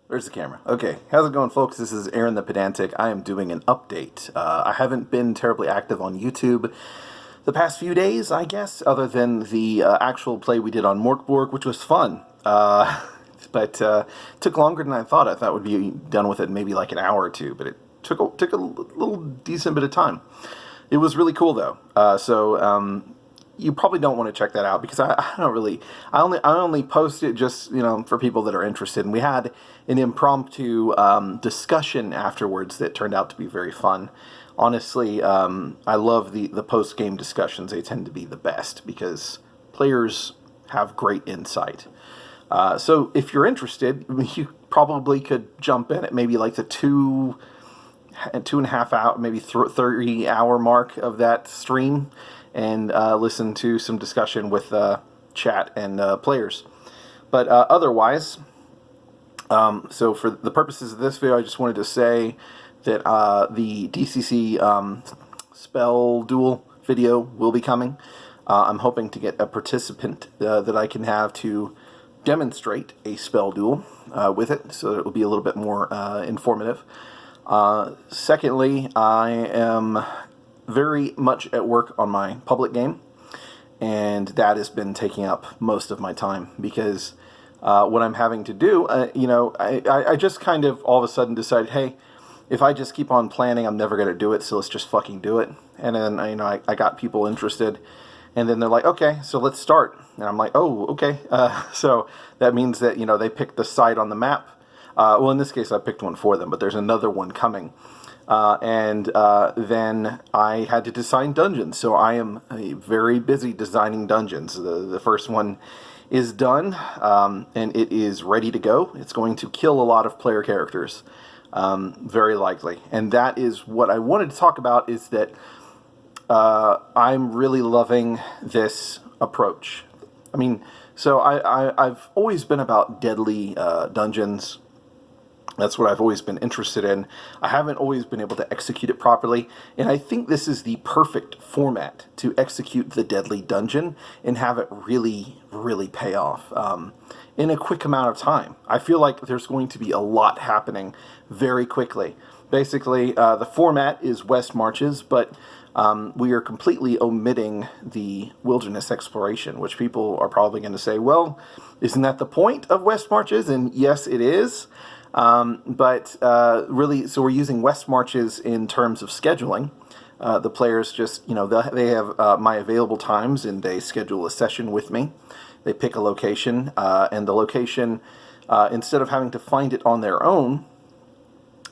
Where's the camera? Okay, how's it going, folks? This is Aaron the Pedantic. I am doing an update. I haven't been terribly active on YouTube the past few days, I guess, other than the actual play we did on Morkborg, which was fun. But took longer than I thought. I thought we'd be done with it in maybe like an hour or two, but it took a little decent bit of time. It was really cool, though. So you probably don't want to check that out because I don't really. I only post it just for people that are interested. And we had an impromptu discussion afterwards that turned out to be very fun. Honestly, I love the post game discussions. They tend to be the best because players have great insight. So if you're interested, you probably could jump in at maybe like the 2.5 hour, maybe 30-hour mark of that stream and listen to some discussion with chat and players. But otherwise, so for the purposes of this video, I just wanted to say that the DCC spell duel video will be coming. I'm hoping to get a participant that I can have to demonstrate a spell duel with it, so that it will be a little bit more informative. Secondly, I am very much at work on my public game, and that has been taking up most of my time because what I'm having to do, I just kind of all of a sudden decided, hey, if I just keep on planning, I'm never going to do it, so let's just fucking do it. And then, I got people interested, and then they're like, okay, so let's start. And I'm like, oh, okay. So that means that, they picked the site on the map. Well, in this case, I picked one for them, but there's another one coming. And then I had to design dungeons. So I am very busy designing dungeons. The first one is done, and it is ready to go. It's going to kill a lot of player characters, very likely. And that is what I wanted to talk about, is that I'm really loving this approach. I mean, so I've always been about deadly dungeons. That's what I've always been interested in. I haven't always been able to execute it properly, and I think this is the perfect format to execute the deadly dungeon and have it really, really pay off in a quick amount of time. I feel like there's going to be a lot happening very quickly. Basically, the format is West Marches, but we are completely omitting the wilderness exploration, which people are probably going to say, well, isn't that the point of West Marches? And yes, it is. But really, so we're using West Marches in terms of scheduling. The players just, they have my available times, and they schedule a session with me. They pick a location, and the location, instead of having to find it on their own,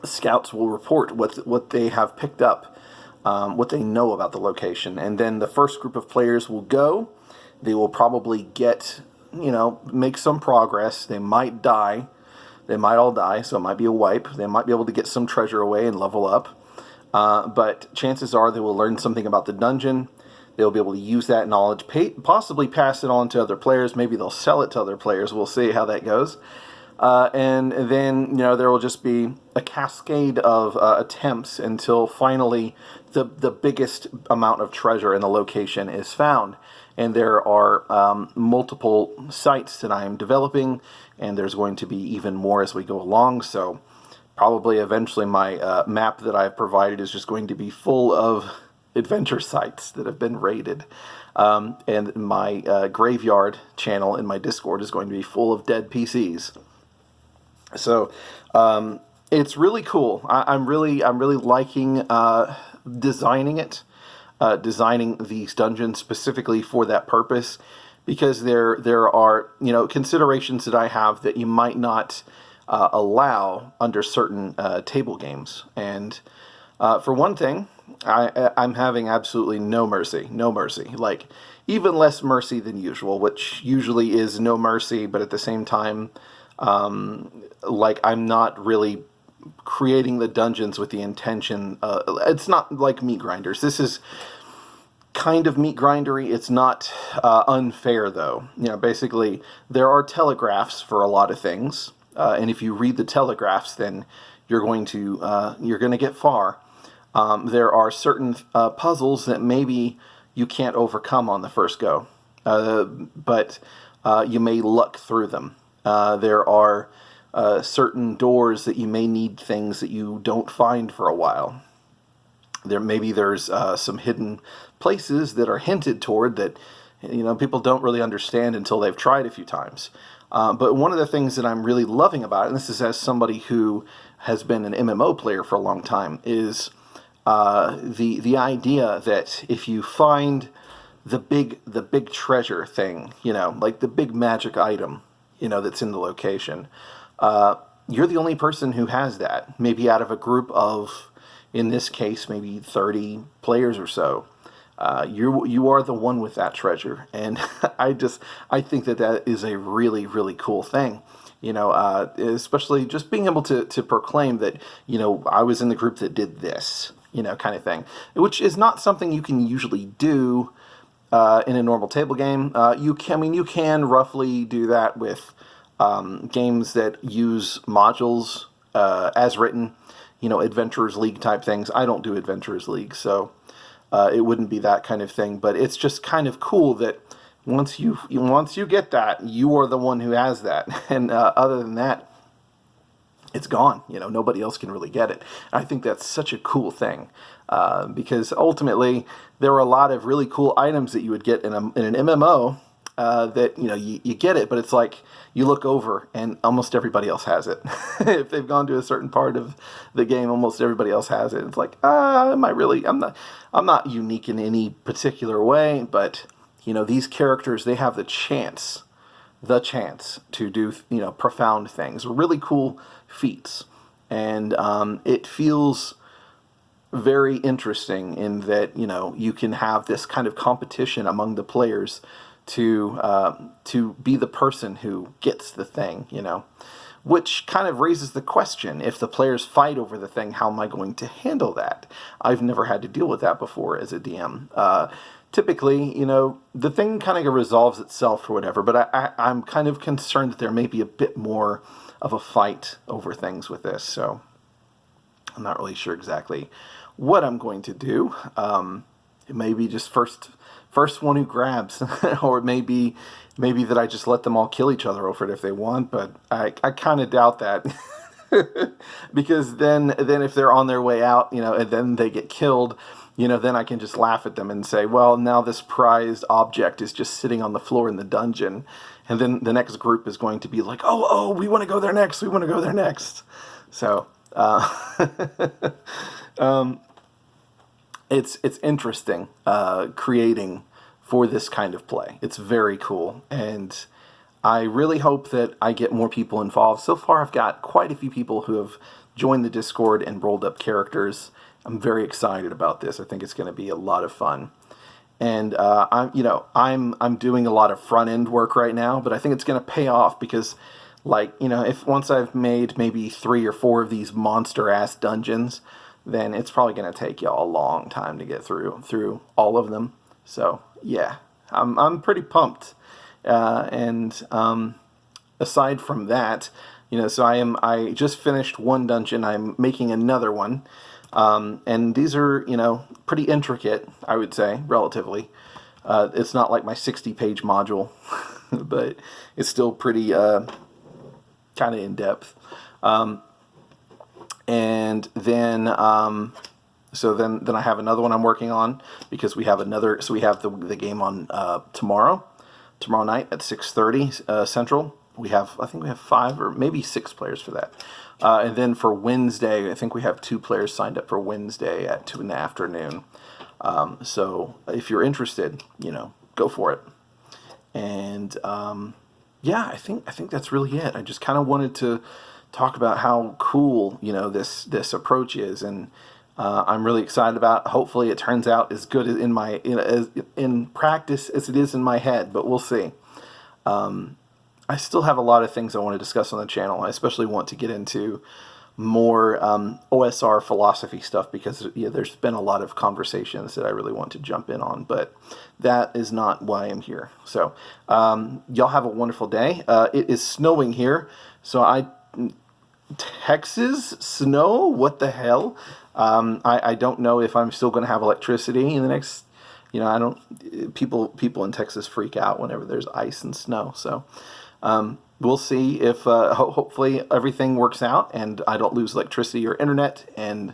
scouts will report what they have picked up, what they know about the location. And then the first group of players will go. They will probably get, make some progress. They might die. They might all die, so it might be a wipe. They might be able to get some treasure away and level up. But chances are they will learn something about the dungeon. They'll be able to use that knowledge, possibly pass it on to other players. Maybe they'll sell it to other players. We'll see how that goes. And then, there will just be a cascade of attempts until finally the biggest amount of treasure in the location is found. And there are multiple sites that I am developing, and there's going to be even more as we go along. So probably eventually my map that I've provided is just going to be full of adventure sites that have been raided. And my graveyard channel in my Discord is going to be full of dead PCs. So it's really cool. I'm really liking designing it. Designing these dungeons specifically for that purpose, because there are considerations that I have that you might not allow under certain table games. And for one thing, I'm having absolutely no mercy, like even less mercy than usual, which usually is no mercy, but at the same time, like I'm not really creating the dungeons with the intention. It's not like meat grinders. This is kind of meat grindery. It's not unfair, though. Basically, there are telegraphs for a lot of things, and if you read the telegraphs, then you're going to get far. There are certain puzzles that maybe you can't overcome on the first go, but you may luck through them. There are certain doors that you may need things that you don't find for a while. There's some hidden places that are hinted toward that people don't really understand until they've tried a few times. But one of the things that I'm really loving about it, and this is as somebody who has been an MMO player for a long time, is the idea that if you find the big treasure thing, like the big magic item, that's in the location, you're the only person who has that. Maybe out of a group of, in this case, maybe 30 players or so. You are the one with that treasure, and I think that is a really, really cool thing. Especially just being able to proclaim that I was in the group that did this, kind of thing, which is not something you can usually do in a normal table game. You can roughly do that with games that use modules as written, Adventurers League type things. I don't do Adventurers League, so it wouldn't be that kind of thing. But it's just kind of cool that once you get that, you are the one who has that, and other than that, it's gone. Nobody else can really get it. I think that's such a cool thing, because ultimately there are a lot of really cool items that you would get in an MMO that you get it, but it's like you look over and almost everybody else has it. If they've gone to a certain part of the game, almost everybody else has it. It's like, am I really? I'm not unique in any particular way, but these characters, they have the chance to do profound things, really cool feats, and it feels very interesting in that you can have this kind of competition among the players to be the person who gets the thing, which kind of raises the question: if the players fight over the thing, how am I going to handle that? I've never had to deal with that before as a DM. Typically, the thing kind of resolves itself or whatever, but I'm kind of concerned that there may be a bit more of a fight over things with this, so I'm not really sure exactly what I'm going to do. It may be just first one who grabs, or maybe that I just let them all kill each other over it if they want, but I kind of doubt that. Because then if they're on their way out, and then they get killed, then I can just laugh at them and say, well, now this prized object is just sitting on the floor in the dungeon, and then the next group is going to be like, oh, we want to go there next. So it's interesting creating for this kind of play. It's very cool, and I really hope that I get more people involved. So far, I've got quite a few people who have joined the Discord and rolled up characters. I'm very excited about this. I think it's going to be a lot of fun, and I'm doing a lot of front end work right now, but I think it's going to pay off because, if once I've made maybe 3 or 4 of these monster ass dungeons, then it's probably going to take y'all a long time to get through all of them. So yeah, I'm pretty pumped. And aside from that, so I just finished one dungeon. I'm making another one, and these are pretty intricate, I would say, relatively. It's not like my 60-page module, but it's still pretty kind of in depth. And then so then I have another one I'm working on, because we have the game on tomorrow night at 6:30 Central. I think we have 5 or maybe 6 players for that. And then for Wednesday, I think we have 2 players signed up for Wednesday at 2 in the afternoon. So if you're interested, go for it. And yeah, I think that's really it. I just kind of wanted to talk about how cool this approach is, and I'm really excited about it. Hopefully it turns out as good in my in practice as it is in my head, but we'll see. I still have a lot of things I want to discuss on the channel. I especially want to get into more OSR philosophy stuff, because there's been a lot of conversations that I really want to jump in on, but that is not why I'm here. So y'all have a wonderful day. It is snowing here, so Texas snow? What the hell? I don't know if I'm still going to have electricity in the next, people in Texas freak out whenever there's ice and snow. So we'll see if hopefully everything works out and I don't lose electricity or internet, and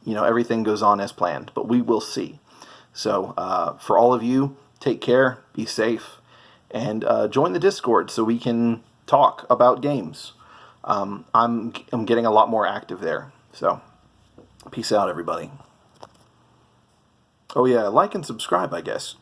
everything goes on as planned. But we will see. So for all of you, take care, be safe, and join the Discord so we can talk about games. I'm getting a lot more active there. So peace out, everybody. Oh yeah, like and subscribe, I guess.